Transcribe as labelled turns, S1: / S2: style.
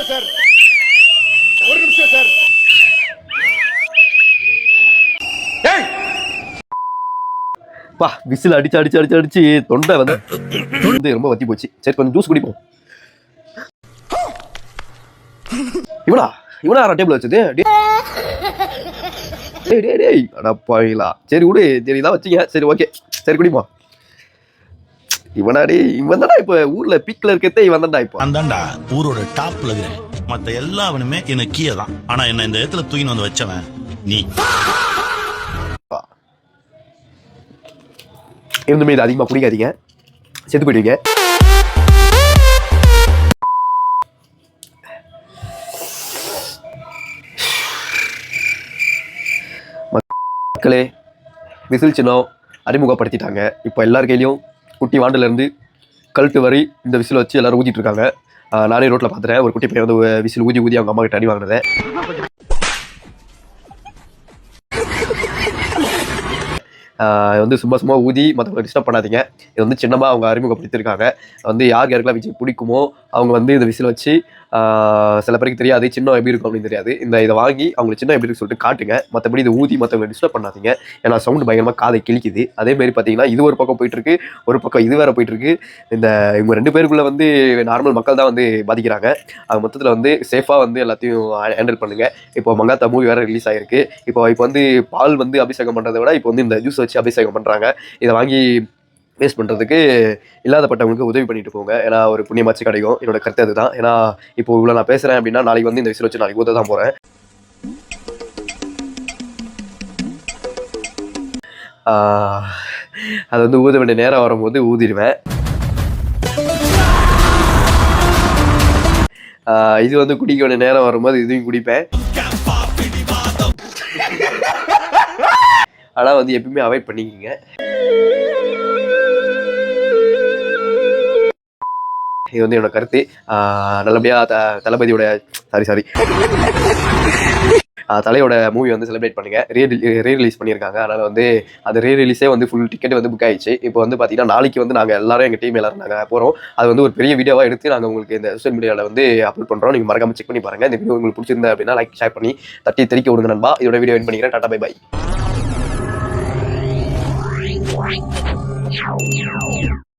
S1: நிமிஷம் சார், ஒரு நிமிஷம் சார்.
S2: பா விசில் அடிச்சு அடிச்சு அடிச்சு அடிச்சு தொண்டை வந்து ரொம்ப வத்தி போச்சு. சரி கொஞ்சம் ஜூஸ் குடிப்போம். இவனா டேபிள் வச்சது? டேய் அடப்பாவிங்களா. சரி விடு, சரி இதான் வச்சுங்க. சரி ஓகே, சரி குடிப்போம். இவனாடி இவன் தான்டா இப்ப ஊர்ல பீக்ல இருக்கதே இவன் தான்டா. இப்போ
S3: அந்தாண்டா ஊரோட டாப்ல இருக்கேன். மத்த எல்லாவனுமே எனக்கு கீழே தான். ஆனா என்ன இந்த இடத்துல தூக்கின்னு வந்து வச்சவன் நீ.
S2: இருந்துமே இது அதிகமா குடிக்காதீங்க, செத்து போயிடுவீங்க. மக்களே, விசில் சின்னம் அறிமுகப்படுத்திட்டாங்க. இப்போ எல்லார் கையிலையும் குட்டி வாண்டில இருந்து கழுத்து வரை இந்த விசில் வச்சு எல்லாரும் ஊதிட்டு இருக்காங்க. நானே ரோட்ல பாத்துறேன் ஒரு குட்டி பையன் வந்து விசில் ஊதி ஊதி அவங்க அம்மா கிட்ட அடி வாங்கினதை. வந்து சும்மா சும்மா ஊதி மற்றவங்களை டிஸ்டர்ப் பண்ணாதீங்க. இது வந்து சின்னமாக அவங்க அறிமுகப்படுத்தியிருக்காங்க. வந்து யாருக்கெல்லாம் விஜய் பிடிக்குமோ அவங்க வந்து இந்த விசில் வச்சு சில பேருக்கு தெரியாது சின்னம் எப்படி இருக்கும் அப்படின்னு தெரியாது. இதை வாங்கி அவங்களுக்கு சின்னம் எப்படி இருக்குன்னு சொல்லிட்டு காட்டுங்க. மற்றபடி இது ஊதி மற்றவங்களை டிஸ்டர்ப் பண்ணாதீங்க. ஏன்னா சவுண்டு பயங்கரமாக காதை கிழிக்குது. அதேமாரி பார்த்தீங்கன்னா இது ஒரு பக்கம் போயிட்டுருக்கு, ஒரு பக்கம் இது வேறு போயிட்டுருக்கு. இவங்க ரெண்டு பேருக்குள்ளே வந்து நார்மல் மக்கள் தான் வந்து பாதிக்கிறாங்க. அது மொத்தத்தில் வந்து சேஃபாக வந்து எல்லாத்தையும் ஹேண்டில் பண்ணுங்கள். இப்போ மங்காத்தா மூவி வேறு ரிலீஸ் ஆகிருக்கு. இப்போ வந்து பால் வந்து அபிஷேகம் பண்ணுறதை விட இப்போ வந்து இந்த ஜூஸ் வச்சு அபிஷேகம் பண்ணுறாங்க. இதை வாங்கி வேஸ்ட் பண்ணுறதுக்கு இல்லாதப்பட்டவங்களுக்கு உதவி பண்ணிட்டு போங்க. ஏன்னா ஒரு புண்ணியமாச்சு கிடைக்கும். என்னோட கருத்து அதுதான். ஏன்னா இப்போ இவ்வளோ நான் பேசுகிறேன் அப்படின்னா நாளைக்கு வந்து இந்த விசில் வச்சு நாளைக்கு ஊத தான் போகிறேன். அது வந்து ஊத வேண்டிய நேரம் வரும்போது ஊதிடுவேன். இது வந்து குடிக்க வேண்டிய நேரம் வரும்போது இதையும் குடிப்பேன். ஆனால் வந்து எப்பயுமே அவாய்ட் பண்ணிக்கிங்க. இது வந்து என்னோட கருத்து. நல்லபடியாக தளபதியோட தலையோட மூவி வந்து செலிப்ரேட் பண்ணுங்க. ரீ ரிலீஸ் பண்ணியிருக்காங்க. அதனால் வந்து அந்த ரீ ரிலீஸே வந்து ஃபுல் டிக்கெட் வந்து புக் ஆயிடுச்சு. இப்போ வந்து பார்த்தீங்கன்னா நாளைக்கு வந்து நாங்கள் எல்லாரும் எங்கள் டீம் எல்லாரும் நாங்கள் போகிறோம். அது வந்து ஒரு பெரிய வீடியோவாக எடுத்து நாங்கள் உங்களுக்கு இந்த சோஷியல் மீடியாவில் வந்து அப்லோட் பண்ணுறோம். நீங்கள் மறக்காம செக் பண்ணி பாருங்கள். இந்த வீடியோ உங்களுக்கு பிடிச்சிருந்தா அப்படின்னா லைக் ஷேர் பண்ணி தட்டி தெரிக்க விடுங்க நண்பா. இதோட வீடியோ என் பண்ணிக்கிறேன். டாடா பை பை.